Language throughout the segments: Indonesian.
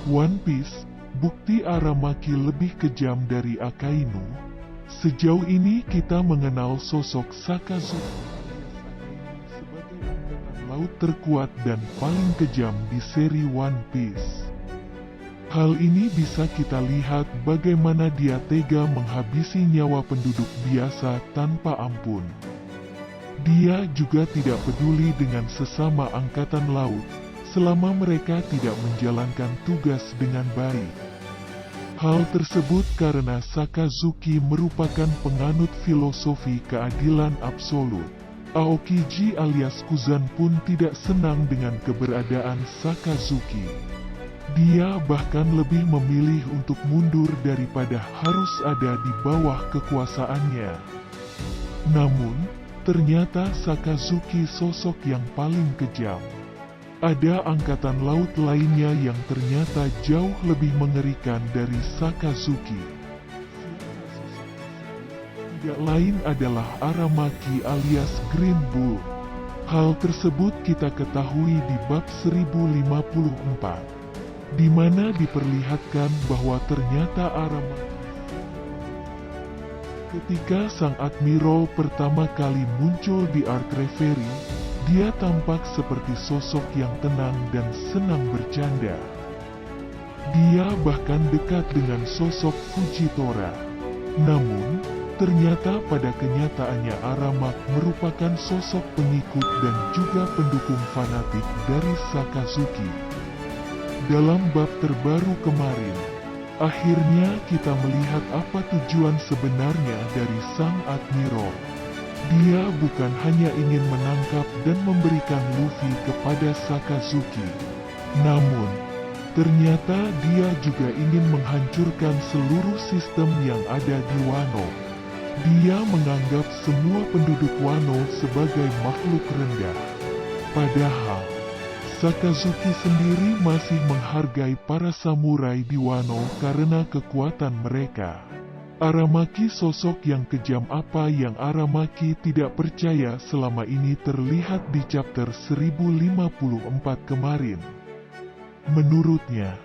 One Piece, bukti Aramaki lebih kejam dari Akainu. Sejauh ini kita mengenal sosok Sakazuki sebagai angkatan laut terkuat dan paling kejam di seri One Piece. Hal ini bisa kita lihat bagaimana dia tega menghabisi nyawa penduduk biasa tanpa ampun. Dia juga tidak peduli dengan sesama angkatan laut, selama mereka tidak menjalankan tugas dengan baik. Hal tersebut karena Sakazuki merupakan penganut filosofi keadilan absolut. Aokiji alias Kuzan pun tidak senang dengan keberadaan Sakazuki. Dia bahkan lebih memilih untuk mundur daripada harus ada di bawah kekuasaannya. Namun, ternyata Sakazuki sosok yang paling kejam. Ada angkatan laut lainnya yang ternyata jauh lebih mengerikan dari Sakazuki. Tidak lain adalah Aramaki alias Green Bull. Hal tersebut kita ketahui di bab 1054, di mana diperlihatkan bahwa ternyata Aramaki ketika Sang Admiral pertama kali muncul di Arc Reverie, dia tampak seperti sosok yang tenang dan senang bercanda. Dia bahkan dekat dengan sosok Fujitora. Namun, ternyata pada kenyataannya Aramak merupakan sosok pengikut dan juga pendukung fanatik dari Sakazuki. Dalam bab terbaru kemarin, akhirnya kita melihat apa tujuan sebenarnya dari Sang Admiral. Dia bukan hanya ingin menangkap dan memberikan Luffy kepada Sakazuki. Namun, ternyata dia juga ingin menghancurkan seluruh sistem yang ada di Wano. Dia menganggap semua penduduk Wano sebagai makhluk rendah. Padahal, Sakazuki sendiri masih menghargai para samurai di Wano karena kekuatan mereka. Aramaki sosok yang kejam apa yang Aramaki tidak percaya selama ini terlihat di chapter 1054 kemarin. Menurutnya,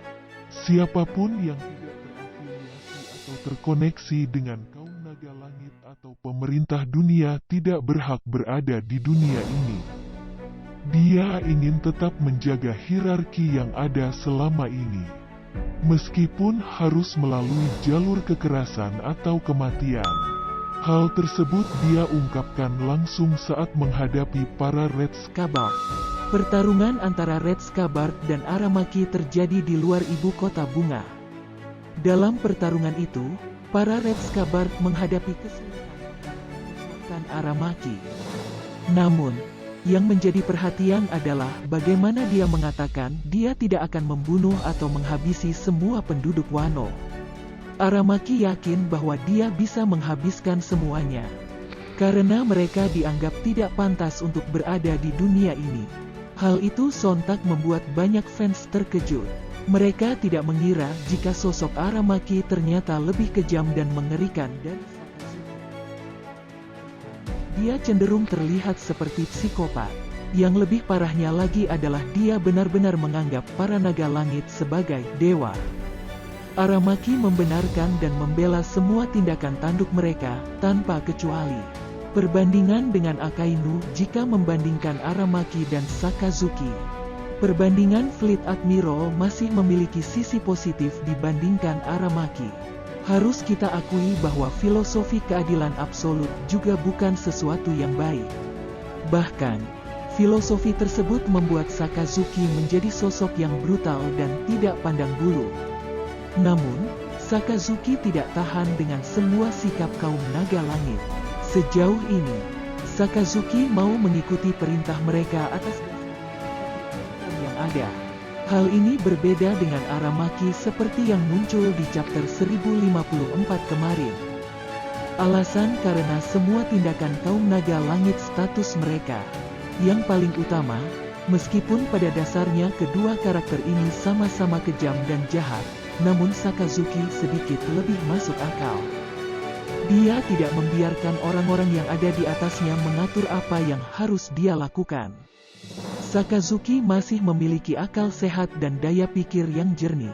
siapapun yang tidak terafiliasi atau terkoneksi dengan kaum naga langit atau pemerintah dunia tidak berhak berada di dunia ini. Dia ingin tetap menjaga hierarki yang ada selama ini. Meskipun harus melalui jalur kekerasan atau kematian. Hal tersebut dia ungkapkan langsung saat menghadapi para Red Scabbard. Pertarungan antara Red Scabbard dan Aramaki terjadi di luar ibu kota bunga. Dalam pertarungan itu, para Red Scabbard menghadapi kesulitan Aramaki. Namun, yang menjadi perhatian adalah bagaimana dia mengatakan dia tidak akan membunuh atau menghabisi semua penduduk Wano. Aramaki yakin bahwa dia bisa menghabiskan semuanya, karena mereka dianggap tidak pantas untuk berada di dunia ini. Hal itu sontak membuat banyak fans terkejut. Mereka tidak mengira jika sosok Aramaki ternyata lebih kejam dan mengerikan dari dia cenderung terlihat seperti psikopat. Yang lebih parahnya lagi adalah dia benar-benar menganggap para naga langit sebagai dewa. Aramaki membenarkan dan membela semua tindakan tanduk mereka, tanpa kecuali. Perbandingan dengan Akainu jika membandingkan Aramaki dan Sakazuki. Perbandingan Fleet Admiral masih memiliki sisi positif dibandingkan Aramaki. Harus kita akui bahwa filosofi keadilan absolut juga bukan sesuatu yang baik. Bahkan, filosofi tersebut membuat Sakazuki menjadi sosok yang brutal dan tidak pandang bulu. Namun, Sakazuki tidak tahan dengan semua sikap kaum naga langit. Sejauh ini, Sakazuki mau mengikuti perintah mereka atas yang ada. Hal ini berbeda dengan Aramaki seperti yang muncul di chapter 1054 kemarin. Alasan karena semua tindakan kaum naga langit status mereka. Yang paling utama, meskipun pada dasarnya kedua karakter ini sama-sama kejam dan jahat, namun Sakazuki sedikit lebih masuk akal. Dia tidak membiarkan orang-orang yang ada di atasnya mengatur apa yang harus dia lakukan. Sakazuki masih memiliki akal sehat dan daya pikir yang jernih.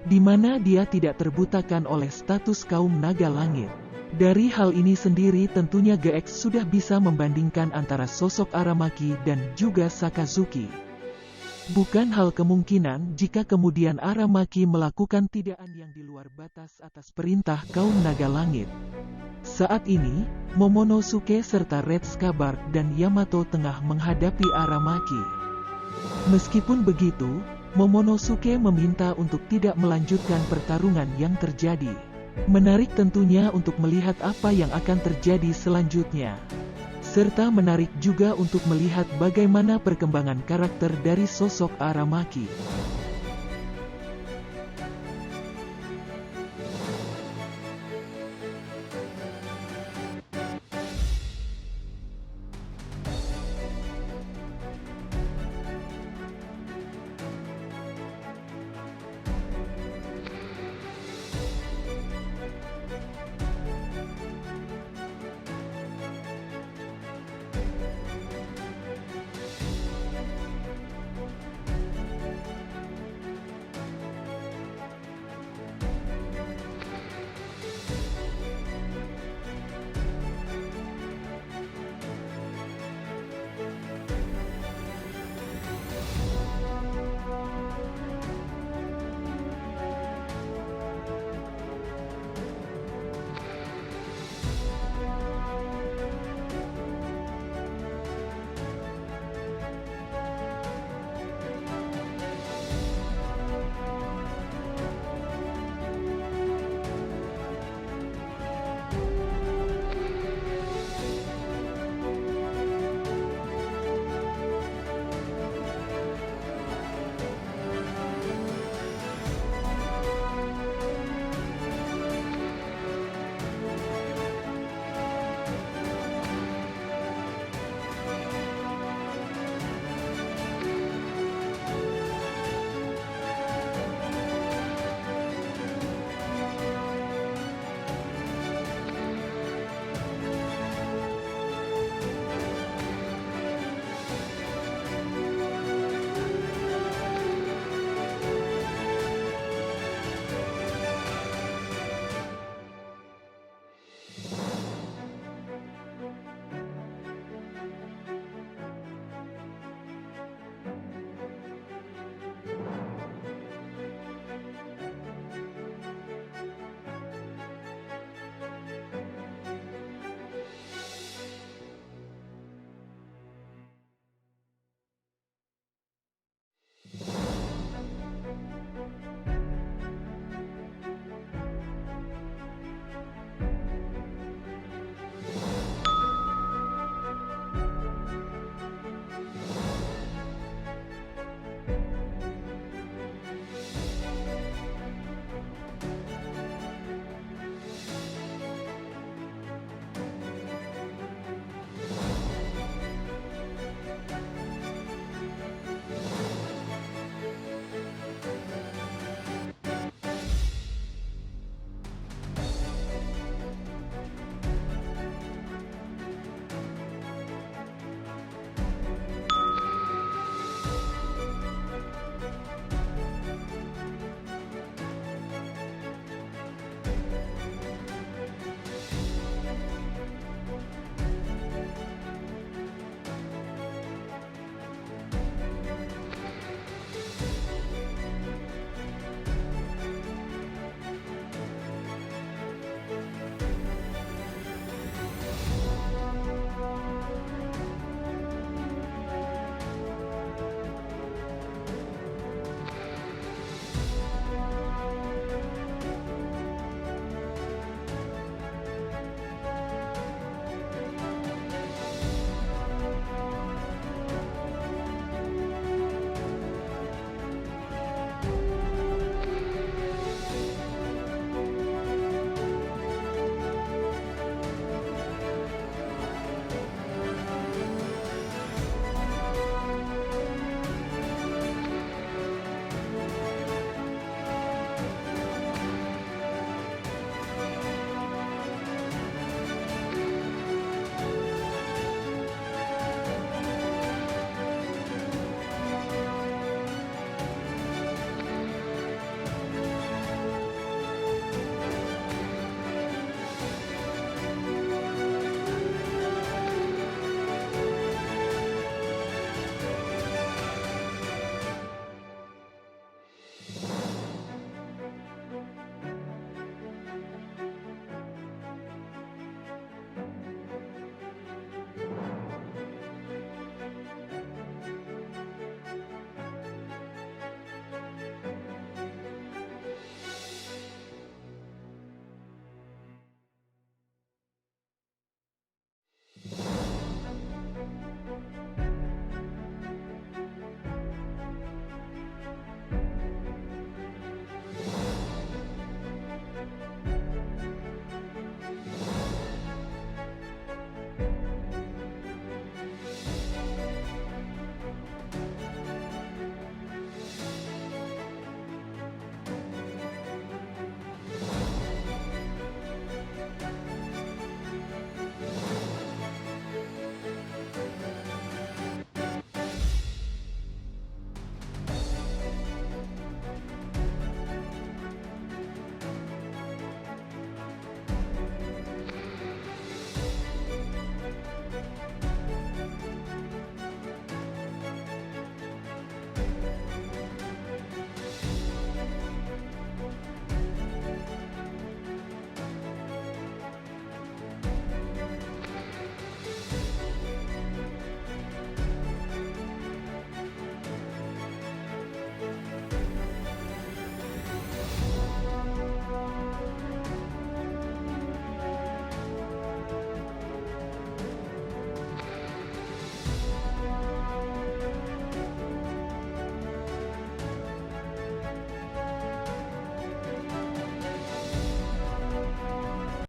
di mana dia tidak terbutakan oleh status kaum naga langit. Dari hal ini sendiri tentunya GX sudah bisa membandingkan antara sosok Aramaki dan juga Sakazuki. Bukan hal kemungkinan jika kemudian Aramaki melakukan tindakan yang di luar batas atas perintah kaum naga langit. Saat ini, Momonosuke serta Red Scabbard dan Yamato tengah menghadapi Aramaki. Meskipun begitu, Momonosuke meminta untuk tidak melanjutkan pertarungan yang terjadi. Menarik tentunya untuk melihat apa yang akan terjadi selanjutnya. Serta menarik juga untuk melihat bagaimana perkembangan karakter dari sosok Aramaki.